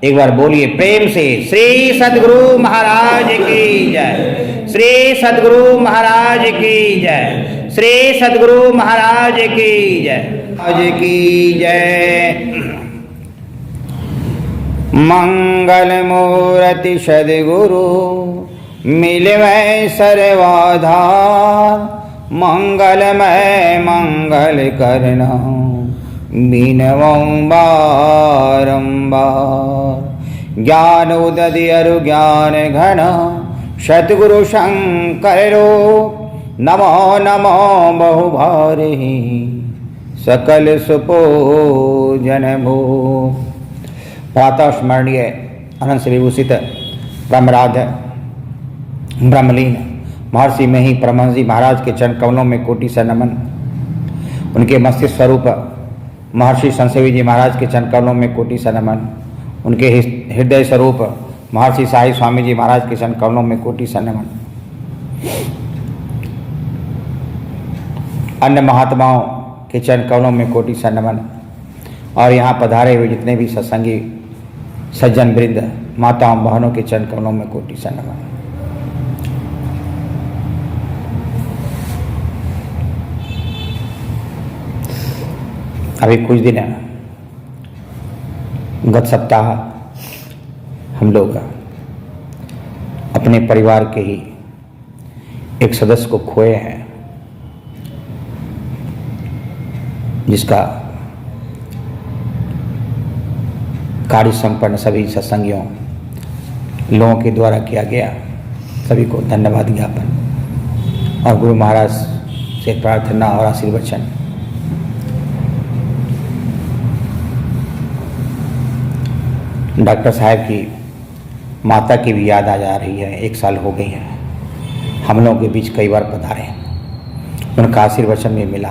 एक बार बोलिए प्रेम से, श्री सद्गुरु महाराज की जय। श्री सद्गुरु महाराज की जय। श्री सद्गुरु महाराज की जय। आज की जय। मंगल मूर्ति सद्गुरु मिलवै सर्वाधार, मंगलमय मंगल करना बिनवं बारंबार। ज्ञान उदधि अरु ज्ञान घन सतगुरु शंकरो, नमो नमो बहुभारि सकल सुपूजन भो। प्रातः स्मरणीय अनंत से विभूषित ब्रह्मराध ब्रह्मलीन महर्षि में ही परमहंस जी महाराज के चरण कमलों में कोटि से नमन। उनके मस्तिष्क स्वरूप महर्षि संसेवी जी महाराज के चरण कमलों में कोटि से नमन। उनके हृदय स्वरूप महर्षि साई स्वामी जी महाराज के चरण कमलों में कोटि से नमन। अन्य महात्माओं के चरण कमलों में कोटि से नमन। और यहाँ पधारे हुए जितने भी सत्संगी सज्जन वृंद, माताओं बहनों के चरण कमलों में कोटि से नमन। अभी कुछ दिन गत सप्ताह हम लोग अपने परिवार के ही एक सदस्य को खोए हैं, जिसका कार्य संपन्न सभी सत्संगियों लोगों के द्वारा किया गया। सभी को धन्यवाद ज्ञापन और गुरु महाराज से प्रार्थना और आशीर्वचन। डॉक्टर साहब की माता की भी याद आ जा रही है। 1 साल हो गई है, हम लोगों के बीच कई बार पधारे, उनका आशीर्वचन भी मिला।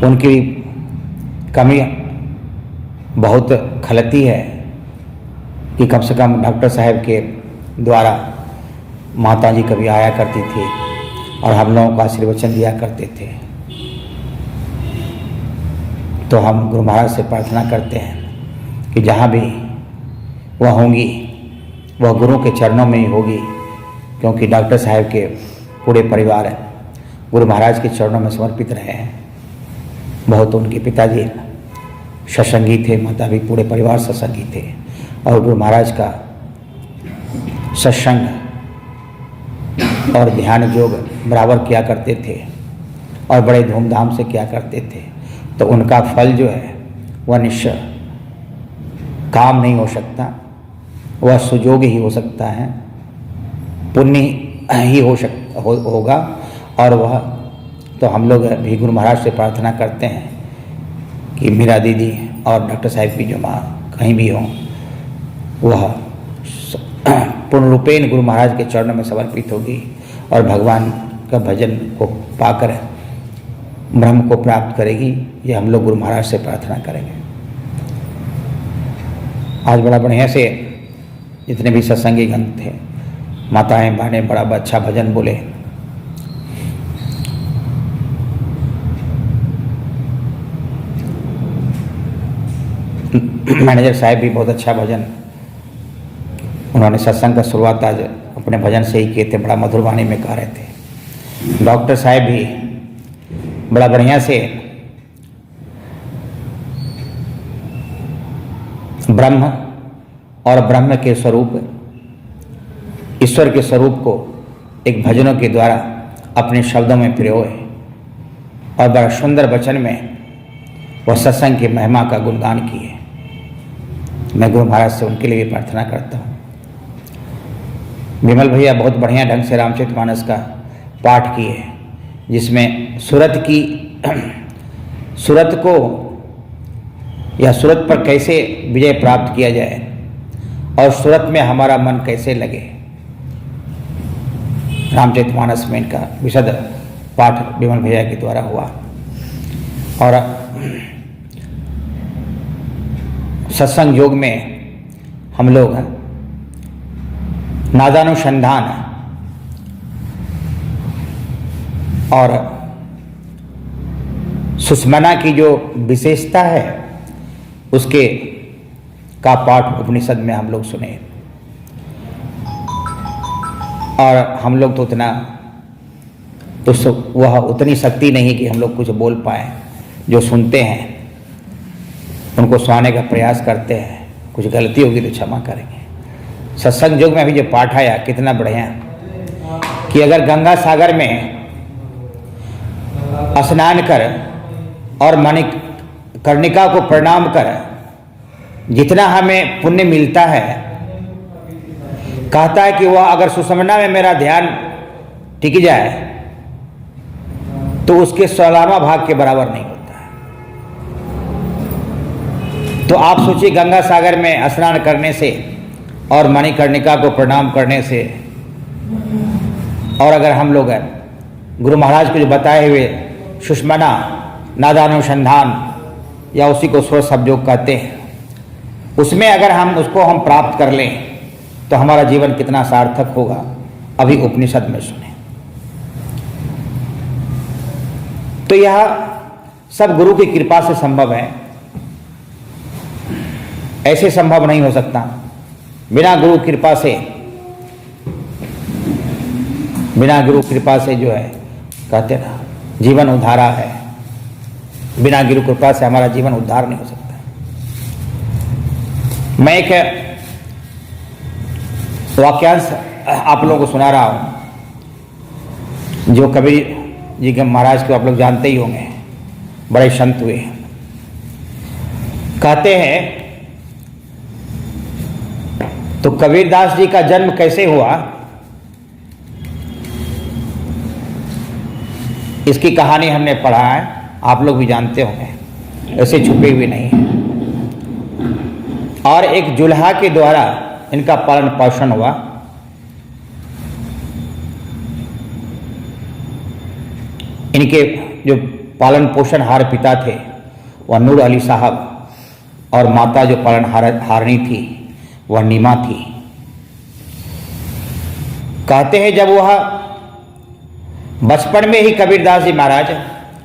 उनकी कमी बहुत खलती है कि कम से कम डॉक्टर साहब के द्वारा माता जी कभी आया करती थी और हम लोगों का आशीर्वचन दिया करते थे। तो हम गुरु महाराज से प्रार्थना करते हैं कि जहाँ भी वह होंगी वह गुरु के चरणों में ही होगी, क्योंकि डॉक्टर साहब के पूरे परिवार गुरु महाराज के चरणों में समर्पित रहे हैं। बहुत उनके पिताजी सत्संगी थे, माता भी पूरे परिवार सत्संगी थे और गुरु महाराज का सत्संग और ध्यान योग बराबर किया करते थे और बड़े धूमधाम से किया करते थे। तो उनका फल जो है वह निश्चय काम नहीं हो सकता, वह सुजोग ही हो सकता है, पुण्य ही होगा। और वह तो हम लोग भी गुरु महाराज से प्रार्थना करते हैं कि मीरा दीदी और डॉक्टर साहब की जो माँ कहीं भी हों, वह पूर्ण रूपेण गुरु महाराज के चरणों में समर्पित होगी और भगवान का भजन को पाकर ब्रह्म को प्राप्त करेगी। ये हम लोग गुरु महाराज से प्रार्थना करेंगे। आज बड़ा बढ़िया से जितने भी सत्संगी गण थे, माताएं बहनें, बड़ा अच्छा भजन बोले। मैनेजर साहब भी बहुत अच्छा भजन, उन्होंने सत्संग का शुरुआत आज अपने भजन से ही किए थे, बड़ा मधुर वाणी में गा रहे थे। डॉक्टर साहब भी बड़ा बढ़िया से ब्रह्म और ब्रह्म के स्वरूप, ईश्वर के स्वरूप को एक भजनों के द्वारा अपने शब्दों में पिरोए और बड़ा सुंदर वचन में वह सत्संग की महिमा का गुणगान किए। मैं गुरु महाराज से उनके लिए भी प्रार्थना करता हूँ। विमल भैया बहुत बढ़िया ढंग से रामचरितमानस का पाठ किए, जिसमें सूरत को या सूरत पर कैसे विजय प्राप्त किया जाए और सूरत में हमारा मन कैसे लगे। रामचरितमानस में इनका विशद पाठ विमल भैया के द्वारा हुआ। और सत्संग योग में हम लोग नादानुसंधान और सुषमना की जो विशेषता है उसके का पाठ उपनिषद में हम लोग सुने, और हम लोग तो वह उतनी शक्ति नहीं कि हम लोग कुछ बोल पाए। जो सुनते हैं उनको सुनाने का प्रयास करते हैं, कुछ गलती होगी तो क्षमा करेंगे। सत्संग युग में अभी जो पाठ आया कितना बढ़िया, कि अगर गंगा सागर में स्नान कर और मणिकर्णिका को प्रणाम कर जितना हमें पुण्य मिलता है, कहता है कि वह अगर सुषमना में मेरा ध्यान टिक जाए तो उसके 16वां भाग के बराबर नहीं होता है। तो आप सोचिए, गंगा सागर में स्नान करने से और मणिकर्णिका को प्रणाम करने से, और अगर हम लोग गुरु महाराज को जो बताए हुए सुषमना नादानुसंधान या उसी को स्व संयोग कहते हैं, उसमें अगर हम उसको प्राप्त कर लें तो हमारा जीवन कितना सार्थक होगा, अभी उपनिषद में सुने। तो यह सब गुरु की कृपा से संभव है, ऐसे संभव नहीं हो सकता। बिना गुरु कृपा से जो है कहते ना, जीवन उद्धारा है। बिना गुरु कृपा से हमारा जीवन उद्धार नहीं हो सकता। मैं एक वाक्यांश आप लोगों को सुना रहा हूं, जो कबीर जी के महाराज को आप लोग जानते ही होंगे, बड़े संत हुए। कहते हैं, तो कबीरदास जी का जन्म कैसे हुआ, इसकी कहानी हमने पढ़ा है, आप लोग भी जानते होंगे, ऐसे छुपे हुए नहीं है। और एक जुल्हा के द्वारा इनका पालन पोषण हुआ। इनके जो पालन पोषण हार पिता थे वह नूर अली साहब, और माता जो पालन हारनी थी वह नीमा थी। कहते हैं जब वह बचपन में ही कबीरदास जी महाराज,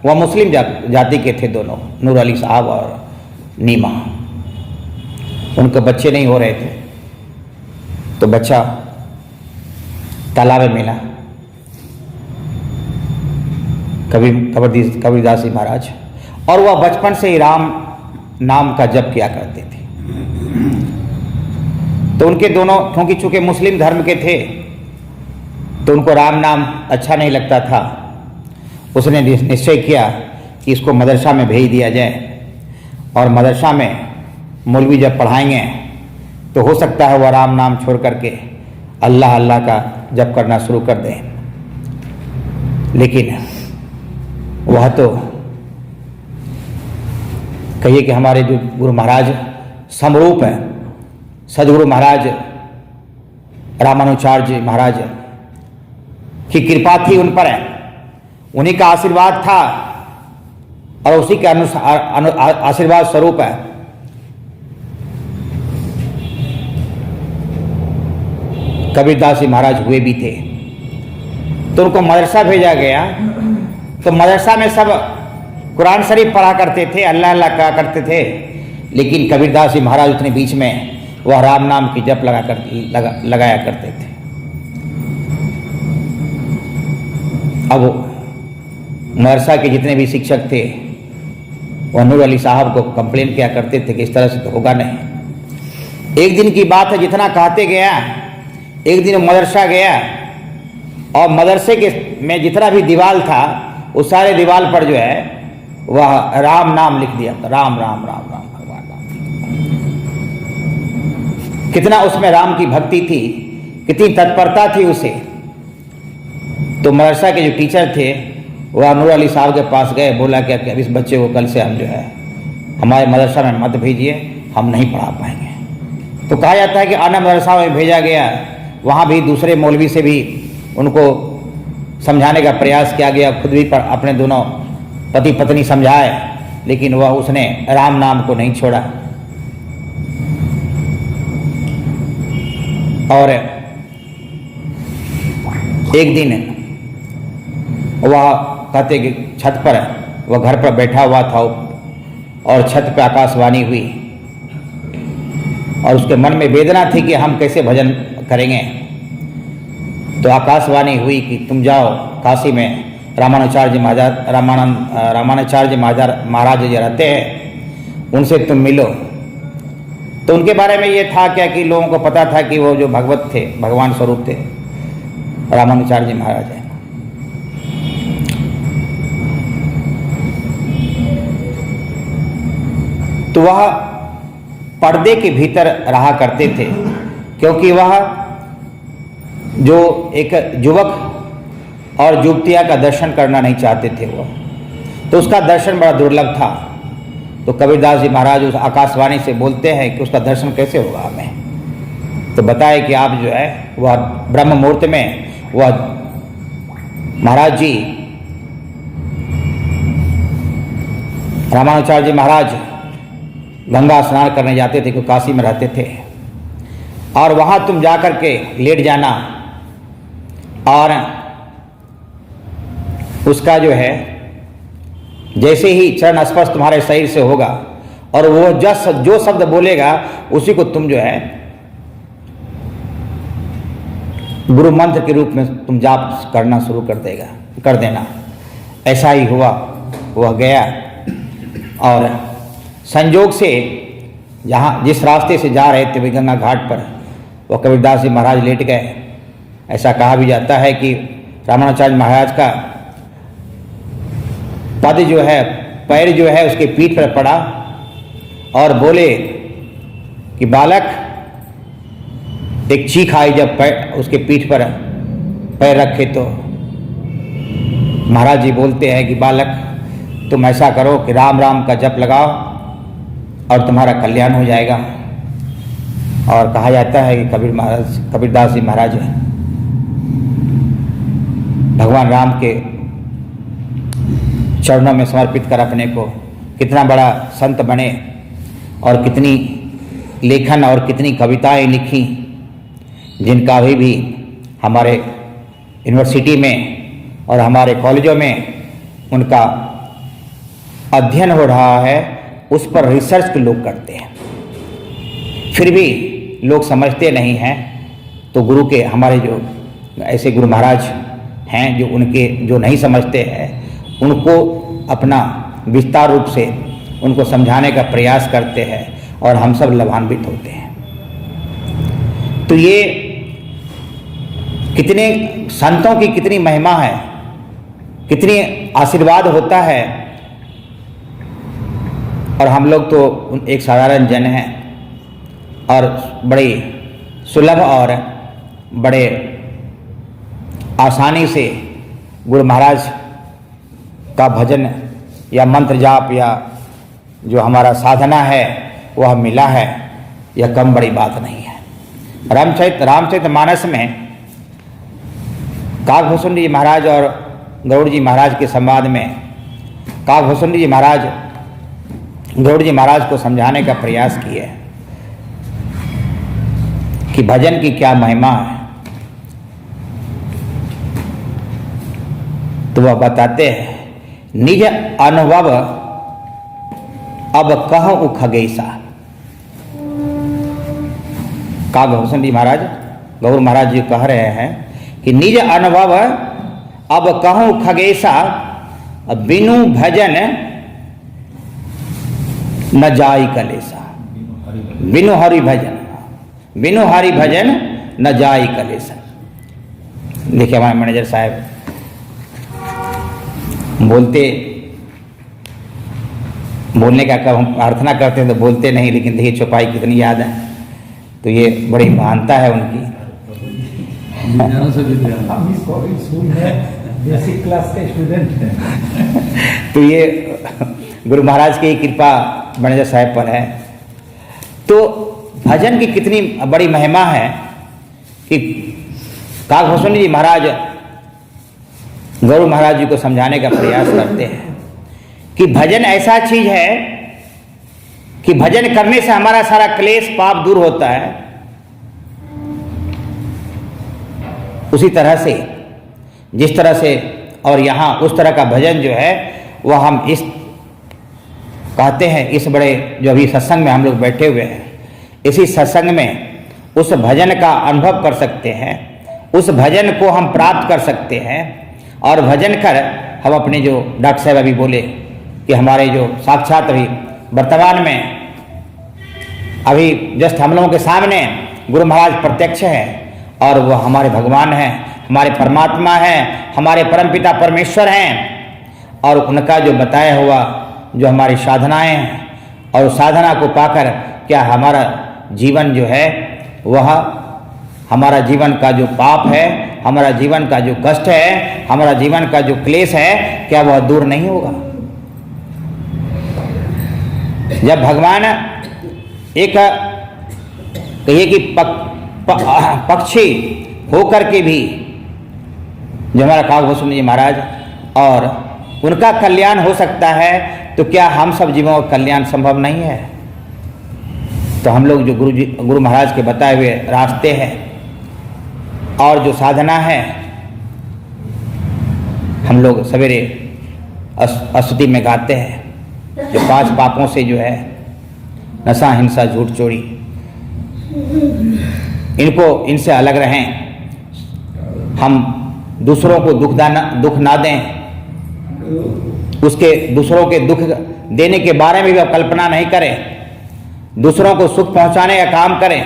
वह मुस्लिम जाति के थे दोनों, नूर अली साहब और नीमा, उनके बच्चे नहीं हो रहे थे, तो बच्चा तालाब में मिला। कबीरदास जी महाराज, और वह बचपन से ही राम नाम का जप किया करते थे। तो उनके दोनों, क्योंकि चूंकि मुस्लिम धर्म के थे तो उनको राम नाम अच्छा नहीं लगता था। उसने निश्चय किया कि इसको मदरसा में भेज दिया जाए, और मदरसा में मौलवी जब पढ़ाएंगे तो हो सकता है वह राम नाम छोड़ करके अल्लाह अल्लाह का जप करना शुरू कर दें। लेकिन वह तो कहिए कि हमारे जो गुरु महाराज समरूप है, सदगुरु महाराज रामानुचार्य महाराज की कृपा थी उन पर, उन्हीं का आशीर्वाद था, और उसी के आशीर्वाद स्वरूप है कबीरदास जी महाराज हुए भी थे। तो उनको मदरसा भेजा गया। तो मदरसा में सब कुरान शरीफ पढ़ा करते थे, अल्लाह अल्लाह कहा करते थे, लेकिन कबीरदास जी महाराज उतने बीच में वह राम नाम की जप लगाया करते थे। अब मदरसा के जितने भी शिक्षक थे वह नूर अली साहब को कंप्लेन किया करते थे कि इस तरह से तो होगा नहीं। एक दिन की बात है, जितना कहते गया, एक दिन मदरसा गया और मदरसे के में जितना भी दीवार था उस सारे दीवार पर जो है वह राम नाम लिख दिया था, राम राम राम राम भगवान राम। कितना उसमें राम की भक्ति थी, कितनी तत्परता थी उसे। तो मदरसा के जो टीचर थे वह नूर अली साहब के पास गए, बोला कि अब इस बच्चे को कल से हम जो है हमारे मदरसा में मत भेजिए, हम नहीं पढ़ा पाएंगे। तो कहा जाता है कि आना मदरसा में भेजा गया, वहाँ भी दूसरे मौलवी से भी उनको समझाने का प्रयास किया गया, खुद भी अपने दोनों पति पत्नी समझाए, लेकिन वह उसने राम नाम को नहीं छोड़ा। और एक दिन वह कहते कि छत पर, वह घर पर बैठा हुआ था और छत पर आकाशवाणी हुई और उसके मन में वेदना थी कि हम कैसे भजन करेंगे। तो आकाशवाणी हुई कि तुम जाओ काशी में रामानुचार्य महाराज जो रहते हैं उनसे तुम मिलो। तो उनके बारे में ये था क्या कि लोगों को पता था कि वो जो भगवत थे, भगवान स्वरूप थे, रामानुचार्य महाराज हैं। तो वह पर्दे के भीतर रहा करते थे, क्योंकि वह जो एक युवक और युवतिया का दर्शन करना नहीं चाहते थे वह, तो उसका दर्शन बड़ा दुर्लभ था। तो कबीरदास जी महाराज उस आकाशवाणी से बोलते हैं कि उसका दर्शन कैसे होगा हमें। तो बताए कि आप जो है वह ब्रह्म मुहूर्त में वह महाराज जी रामानुचार्य जी महाराज गंगा स्नान करने जाते थे, क्योंकि काशी में रहते थे, और वहाँ तुम जा कर के लेट जाना और उसका जो है जैसे ही चरण स्पर्श तुम्हारे शरीर से होगा और वो जो शब्द बोलेगा उसी को तुम जो है गुरु मंत्र के रूप में तुम जाप करना शुरू कर देना। ऐसा ही हुआ। वह गया और संयोग से जिस रास्ते से जा रहे थे वे गंगा घाट पर वह कबीरदास जी महाराज लेट गए। ऐसा कहा भी जाता है कि रामानुचार्य महाराज का पद जो है, पैर जो है उसके पीठ पर पड़ा और बोले कि बालक, एक चीख आई जब उसके पीठ पर पैर रखे तो महाराज जी बोलते हैं कि बालक तुम ऐसा करो कि राम राम का जप लगाओ और तुम्हारा कल्याण हो जाएगा। और कहा जाता है कि कबीरदास जी महाराज भगवान राम के चरणों में समर्पित कर अपने को कितना बड़ा संत बने और कितनी लेखन और कितनी कविताएं लिखी, जिनका अभी भी हमारे यूनिवर्सिटी में और हमारे कॉलेजों में उनका अध्ययन हो रहा है। उस पर रिसर्च के लोग करते हैं, फिर भी लोग समझते नहीं हैं। तो गुरु के हमारे जो ऐसे गुरु महाराज हैं जो नहीं समझते हैं, उनको अपना विस्तार रूप से उनको समझाने का प्रयास करते हैं और हम सब लाभान्वित होते हैं। तो ये कितने संतों की कितनी महिमा है, कितनी आशीर्वाद होता है, और हम लोग तो एक साधारण जन हैं और बड़े सुलभ और बड़े आसानी से गुरु महाराज का भजन या मंत्र जाप या जो हमारा साधना है वह मिला है। यह कम बड़ी बात नहीं है। रामचरितमानस में काकभूषुंडी जी महाराज और गरुड़ जी महाराज के संवाद में काकभूषुंडी जी महाराज गरुड़ जी महाराज को समझाने का प्रयास किया कि भजन की क्या महिमा है। तो वह बताते हैं, निज अनुभव अब कहूं खगेसा। काकभूषण जी महाराज गौर महाराज जी कह रहे हैं कि निज अनुभव अब कहूं खगेसा, बिनु भजन न जाई कलेसा। बिनु हरि भजन न जाई कलेसा। देखिए हमारे मैनेजर साहब बोलने का कब हम प्रार्थना करते हैं तो बोलते नहीं, लेकिन देखिए चौपाई कितनी याद है। तो ये बड़ी महानता है उनकी। बेसिक क्लास के स्टूडेंट हैं। तो ये गुरु महाराज की कृपा मैनेजर साहब पर है। तो भजन की कितनी बड़ी महिमा है कि काकभूषण जी महाराज गौर महाराज जी को समझाने का प्रयास करते हैं कि भजन ऐसा चीज है कि भजन करने से हमारा सारा क्लेश पाप दूर होता है। उसी तरह से जिस तरह से और यहाँ उस तरह का भजन जो है वह हम इस कहते हैं, इस बड़े जो अभी सत्संग में हम लोग बैठे हुए हैं, इसी सत्संग में उस भजन का अनुभव कर सकते हैं, उस भजन को हम प्राप्त कर सकते हैं। और भजन कर हम अपने जो डॉक्टर साहब अभी बोले कि हमारे जो साक्षात अभी वर्तमान में अभी जस्ट हम लोगों के सामने गुरु महाराज प्रत्यक्ष हैं और वो हमारे भगवान हैं, हमारे परमात्मा हैं, हमारे परमपिता परमेश्वर हैं। और उनका जो बताया हुआ जो हमारी साधनाएं हैं और उस साधना को पाकर क्या हमारा जीवन जो है वह हमारा जीवन का जो पाप है, हमारा जीवन का जो कष्ट है, हमारा जीवन का जो क्लेश है, क्या वह दूर नहीं होगा? जब भगवान एक कहिए कि पक्षी होकर के भी जो हमारा काकभूषण जी महाराज और उनका कल्याण हो सकता है, तो क्या हम सब जीवों का कल्याण संभव नहीं है? तो हम लोग जो गुरु महाराज के बताए हुए रास्ते हैं और जो साधना है, हम लोग सवेरे स्तुति में गाते हैं जो 5 पापों से जो है नशा, हिंसा, झूठ, चोरी, इनसे अलग रहें। हम दूसरों को दुख ना दें, उसके दूसरों के दुख देने के बारे में भी आप कल्पना नहीं करें, दूसरों को सुख पहुंचाने का काम करें।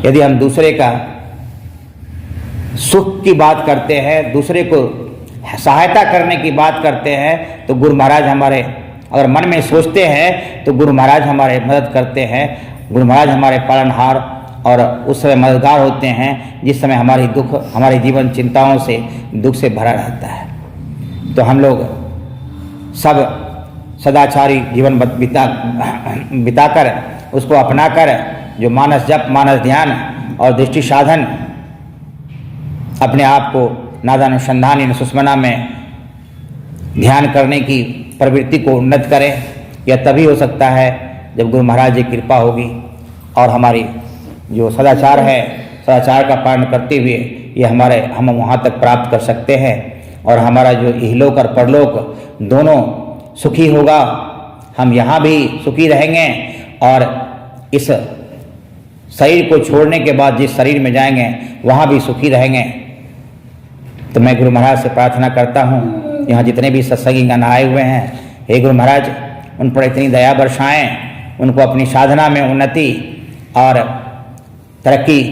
यदि हम दूसरे का सुख की बात करते हैं, दूसरे को सहायता करने की बात करते हैं, तो गुरु महाराज हमारे अगर मन में सोचते हैं तो गुरु महाराज हमारे मदद करते हैं। गुरु महाराज हमारे पालनहार और उस समय मददगार होते हैं जिस समय हमारे जीवन चिंताओं से दुख से भरा रहता है। तो हम लोग सब सदाचारी जीवन बिताकर उसको अपनाकर जो मानस जप, मानस ध्यान और दृष्टि साधन अपने आप को नादानुसंधान इन सुषमना में ध्यान करने की प्रवृत्ति को उन्नत करें। यह तभी हो सकता है जब गुरु महाराज की कृपा होगी और हमारी जो सदाचार है, सदाचार का पालन करते हुए ये हम वहाँ तक प्राप्त कर सकते हैं और हमारा जो इहलोक और परलोक दोनों सुखी होगा। हम यहाँ भी सुखी रहेंगे और इस शरीर को छोड़ने के बाद जिस शरीर में जाएंगे वहाँ भी सुखी रहेंगे। तो मैं गुरु महाराज से प्रार्थना करता हूँ, यहाँ जितने भी सत्संगीगण आए हुए हैं, हे गुरु महाराज उन पर इतनी दया बरसाएं, उनको अपनी साधना में उन्नति और तरक्की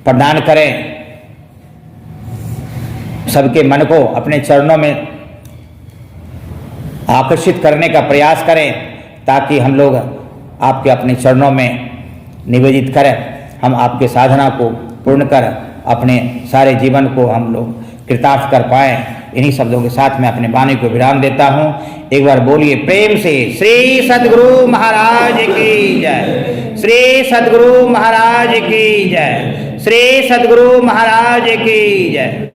प्रदान करें, सबके मन को अपने चरणों में आकर्षित करने का प्रयास करें ताकि हम लोग आपके अपने चरणों में निवेदित करें। हम आपके साधना को पूर्ण कर अपने सारे जीवन को हम लोग कृतार्थ कर पाएं। इन्हीं शब्दों के साथ मैं अपने वाणी को विराम देता हूँ। एक बार बोलिए प्रेम से, श्री सद्गुरु महाराज की जय, श्री सद्गुरु महाराज की जय, श्री सद्गुरु महाराज की जय।